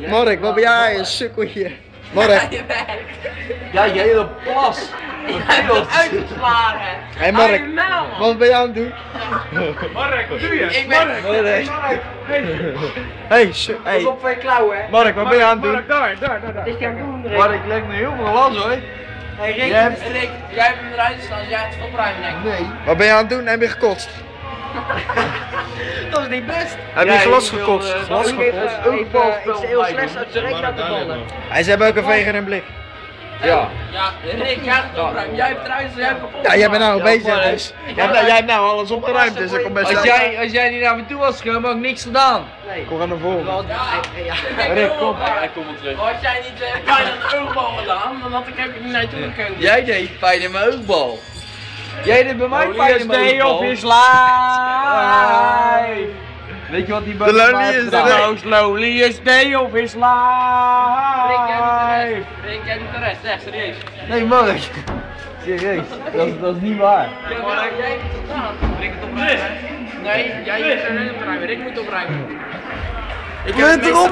Mark, wat ben jij een sukkeltje? Mark. Ja, jij hele plas. Jij bent uitgeslagen. Hé Mark, wat ben jij aan het doen? Mark, wat doe je? Ik ben... Hey, Pas op van je klauwen, hè. Mark, wat ben je aan het doen? Mark, daar. Wat is jij aan het doen, Rick? Maar ik leg nu heel veel last hoor. Hey Rick, Rick, jij hebt hem eruit staan, jij hebt het opruimen, denk ik. Nee. Wat ben je aan het doen? Heb je gekotst? Dat is niet best. Heb je glas gekotst? Glas gekotst. Ik zie heel slecht uit zijn reet laten vallen. Hij ze hebben ook een veger in blik. Ja. Ja, Rick, jij hebt het opruimen. Jij hebt het eruit staan, jij hebt het kapot. Ja, jij bent nou Ja, bezig maar, dus. Jij hebt nou alles opgeruimd dus ik kom best Als uit. jij niet naar me toe was gekomen, had ik niks gedaan. Kom aan naar voren. Rick, kom. Hij komt wel terug. Had jij niet pijn aan de oogbal gedaan, dan had ik ook niet naar je toe gekomen. Jij deed pijn in mijn oogbal. Jij deed bij mij pijn in mijn Day oogbal. of his life. Weet je wat die The bij mij heeft loneliest gedaan? day. Most loneliest day of his Rick, jij doet de life. rest. Rick, jij doet de rest, echt serieus. Nee Mark. Serieus, dat is niet waar. Ja, maar jij hebt het gedaan. Rick het opruimen. Nee, jij moet het opruimen. Rick moet opruimen. Ik heb het Let erop!